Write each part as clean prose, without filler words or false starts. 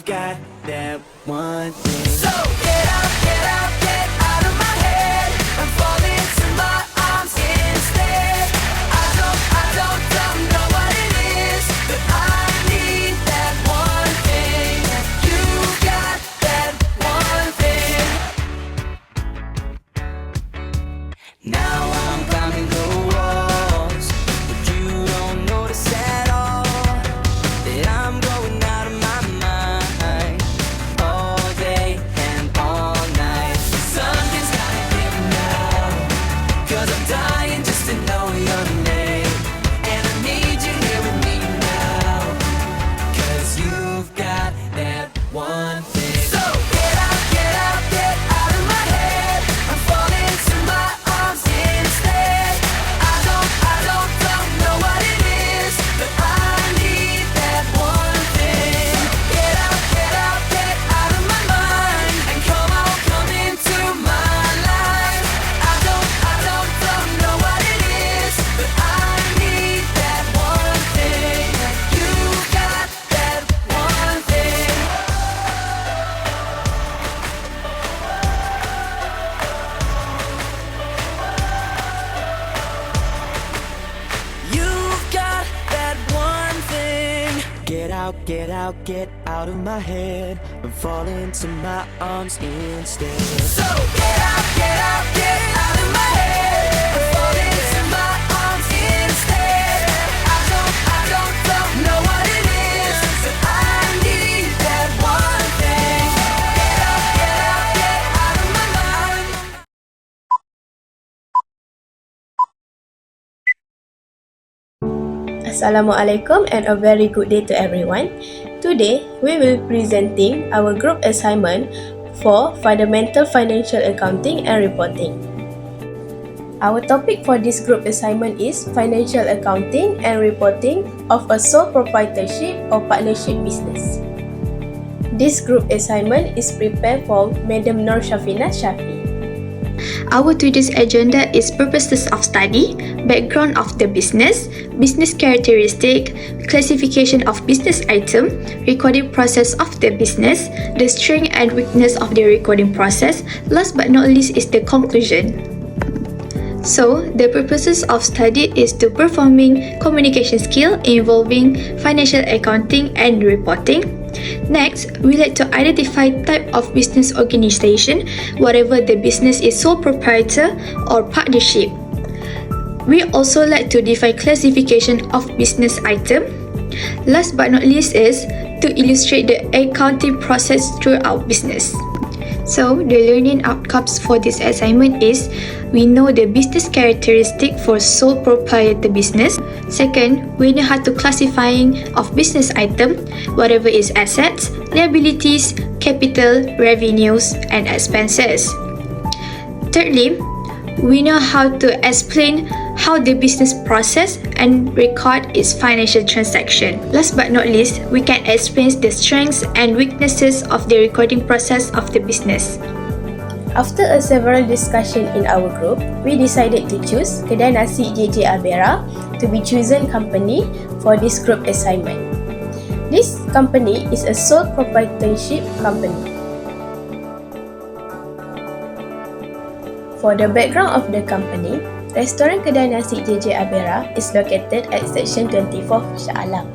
got that one thing. So get out, get out of my head and fall into my arms instead. I don't know what it is, but I need that one thing. You got that one thing. Now I'm climbing the walls, but you don't notice at all that I'm going out of my mind all day and all night. Something's gotta give now, 'cause I'm dying just to know your name. And I need you here with me now, 'cause you've got that one thing. So get out of my head and fall into my arms instead. I don't know what it is, but I need that one thing. Get out of my mind and come into my life. I don't know what it is, but I need that one thing. You got that one thing. You've got that one thing. Get out of my head and fall into my arms instead. So get out of my head and fall into my arms instead. I don't know what it is, but I need that one thing. Get out of my mind. Assalamualaikum and a very good day to everyone. Today, we will be presenting our group assignment for Fundamental Financial Accounting and Reporting. Our topic for this group assignment is Financial Accounting and Reporting of a Sole Proprietorship or Partnership Business. This group assignment is prepared for Madam Nur Shafi. Our today's agenda is purposes of study, background of the business characteristic, classification of business item, recording process of the business, the strength and weakness of the recording process. Last but not least is the conclusion. So, the purposes of study is to performing communication skill involving financial accounting and reporting. Next, we like to identify type of business organization, whatever the business is sole proprietor or partnership. We also like to define classification of business item. Last but not least is to illustrate the accounting process throughout business. So, the learning outcomes for this assignment is we know the business characteristic for sole proprietor business. Second, we know how to classifying of business item, whatever is assets, liabilities, capital, revenues, and expenses. Thirdly, we know how to explain how the business process and record its financial transaction. Last but not least, we can explain the strengths and weaknesses of the recording process of the business. After a several discussion in our group, we decided to choose Kedai Nasi Abeyra to be chosen company for this group assignment. This company is a sole proprietorship company. For the background of the company, Restaurant Kedai Nasi Abeyra is located at Section 24 Shah Alam.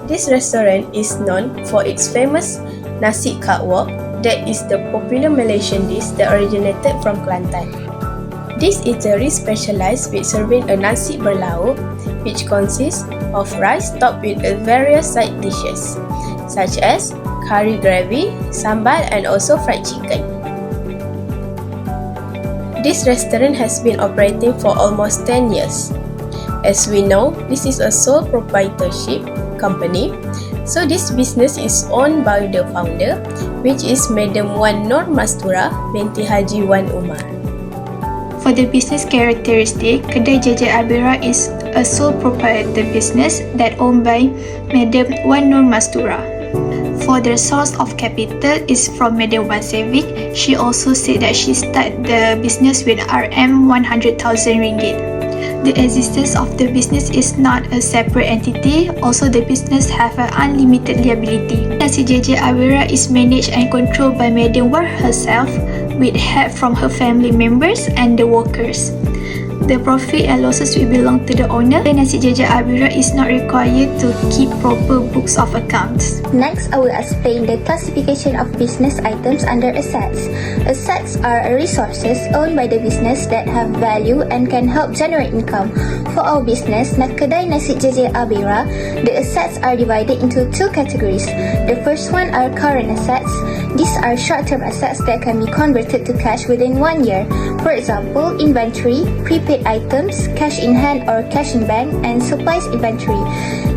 This restaurant is known for its famous nasi katwok, that is the popular Malaysian dish that originated from Kelantan. This eatery specialized with serving a nasi berlauk, which consists of rice topped with various side dishes, such as curry gravy, sambal, and also fried chicken. This restaurant has been operating for almost 10 years. As we know, this is a sole proprietorship company, so this business is owned by the founder, which is Madam Wan Nur binti Haji Wan Umar. For the business characteristic, Kedai Abeyra is a sole proprietor business that owned by Madam Wan Nur. For the source of capital is from Madam Wan Savik. She also said that she started the business with RM 100,000 ringgit. The existence of the business is not a separate entity. Also, the business have an unlimited liability. Nasi Abeyra is managed and controlled by Madam War herself, with help from her family members and the workers. The profit and losses will belong to the owner. Nasi Abeyra is not required to keep proper books of accounts. Next, I will explain the classification of business items under assets. Assets are resources owned by the business that have value and can help generate income. For our business, Kedai Nasi Abeyra, the assets are divided into two categories. The first one are current assets. These are short-term assets that can be converted to cash within 1 year. For example, inventory, prepaid items, cash in hand or cash in bank, and supplies inventory.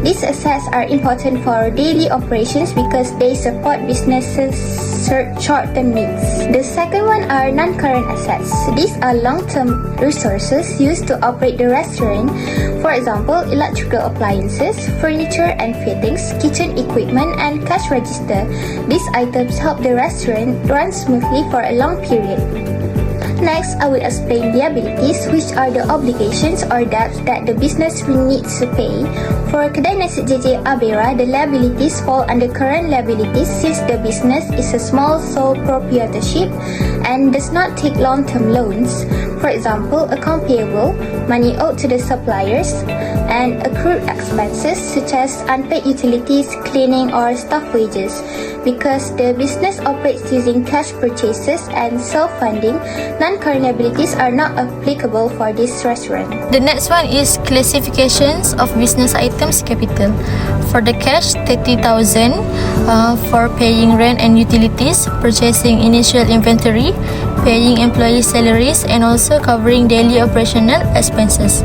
These assets are important for our daily operations because they support businesses' short-term needs. The second one are non-current assets. These are long-term resources used to operate the restaurant. For example, electrical appliances, furniture and fittings, kitchen equipment, and cash register. These items help the restaurant run smoothly for a long period. Next, I will explain liabilities, which are the obligations or debts that the business needs to pay. For Kedai Nasi Abeyra, the liabilities fall under current liabilities since the business is a small sole proprietorship and does not take long-term loans. For example, account payable, money owed to the suppliers, and accrued expenses such as unpaid utilities, cleaning, or staff wages. Because the business operates using cash purchases and self-funding, non-current liabilities are not applicable for this restaurant. The next one is classifications of business items capital. For the cash, 30,000 for paying rent and utilities, purchasing initial inventory, paying employee salaries, and also covering daily operational expenses.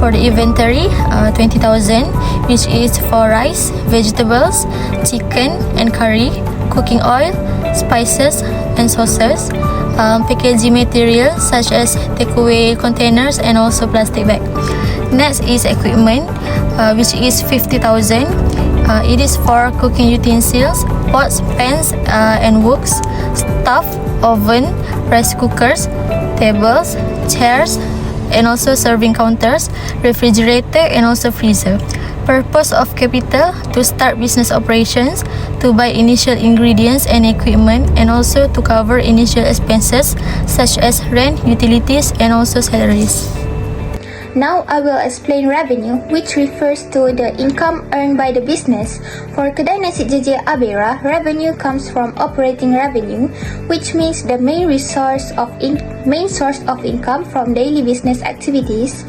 For the inventory, 20,000, which is for rice, vegetables, chicken and curry, cooking oil, spices and sauces, packaging materials such as takeaway containers and also plastic bag. Next is equipment, which is 50,000. It is for cooking utensils, pots, pans and wooks, stove, oven, rice cookers, tables, chairs, and also serving counters, refrigerator and also freezer. Purpose of capital: to start business operations, to buy initial ingredients and equipment, and also to cover initial expenses such as rent, utilities, and also salaries. Now I will explain revenue, which refers to the income earned by the business. For Kedai Nasi Abeyra, revenue comes from operating revenue, which means the main source of income from daily business activities.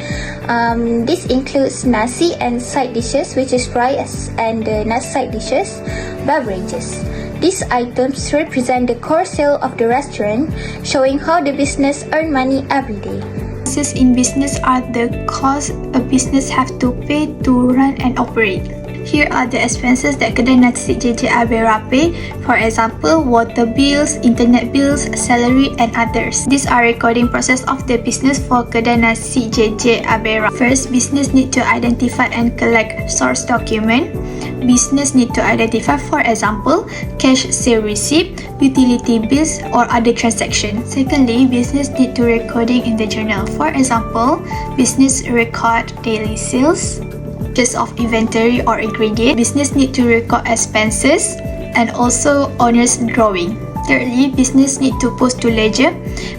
This includes nasi and side dishes, which is rice and nasi side dishes, beverages. These items represent the core sale of the restaurant, showing how the business earn money every day. Expenses in business are the costs a business have to pay to run and operate. Here are the expenses that Kedai Nasi Abeyra pay. For example, water bills, internet bills, salary and others. These are recording process of the business for Kedai Nasi Abeyra. First, business need to identify and collect source document. Business need to identify, for example, cash sale receipt, utility bills or other transaction. Secondly, business need to recording in the journal. For example, business record daily sales, purchase of inventory or ingredient. Business need to record expenses and also owner's drawing. Thirdly, business need to post to ledger.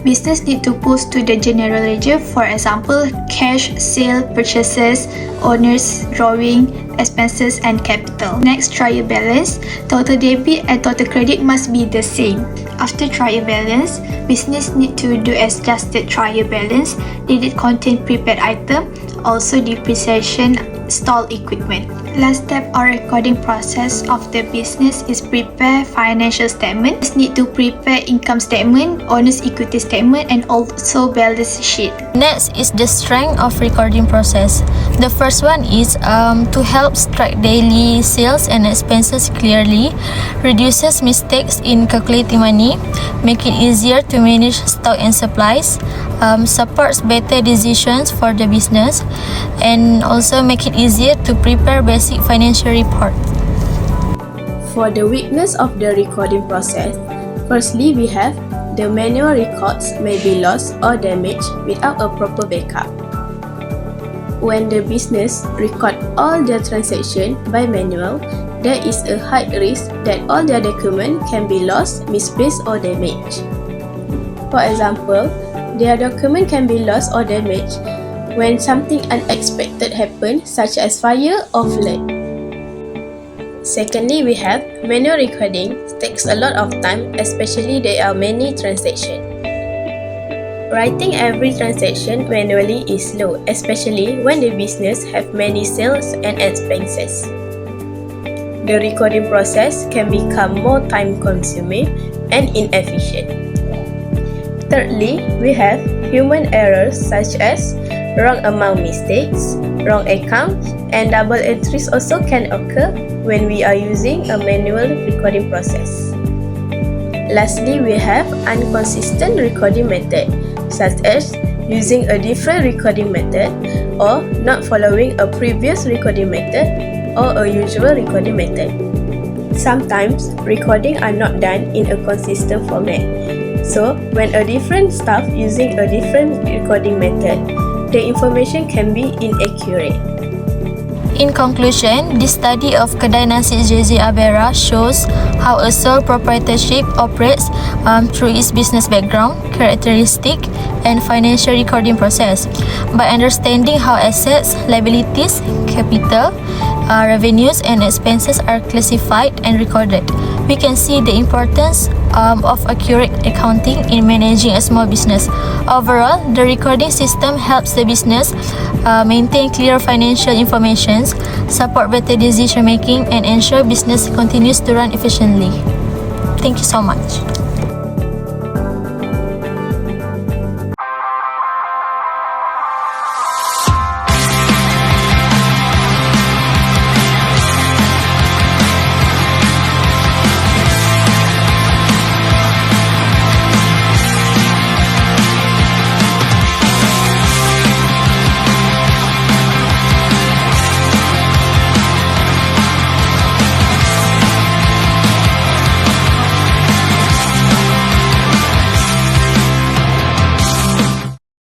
Business need to post to the general ledger. For example, cash, sale, purchases, owner's drawing, expenses and capital. Next, trial balance. Total debit and total credit must be the same. After trial balance, business need to do adjusted trial balance. Did it contain prepaid item? Also depreciation stall equipment. Last step or recording process of the business is prepare financial statement. Business need to prepare income statement, owner's equity statement and also balance sheet. Next is the strength of recording process. The first one is to help track daily sales and expenses clearly, reduces mistakes in calculating money, make it easier to manage stock and supplies, supports better decisions for the business, and also make it easier to prepare basic financial report. For the weakness of the recording process, firstly we have the manual records may be lost or damaged without a proper backup. when the business record all their transaction by manual, there is a high risk that all their document can be lost, misplaced or damaged. For example, their document can be lost or damaged when something unexpected happens, such as fire or flood. Secondly, we have manual recording takes a lot of time, especially there are many transactions. Writing every transaction manually is slow, especially when the business have many sales and expenses. The recording process can become more time-consuming and inefficient. Thirdly, we have human errors such as wrong amount mistakes, wrong account, and double entries also can occur when we are using a manual recording process. Lastly, we have inconsistent recording method, such as using a different recording method or not following a previous recording method or a usual recording method. Sometimes, recording are not done in a consistent format. So, when a different staff using a different recording method, the information can be inaccurate. In conclusion, this study of Kedai Nasi Abeyra shows how a sole proprietorship operates through its business background, characteristic, and financial recording process. By understanding how assets, liabilities, capital, revenues, and expenses are classified and recorded, we can see the importance of accurate accounting in managing a small business. Overall, the recording system helps the business maintain clear financial information, support better decision making, and ensure business continues to run efficiently. Thank you so much.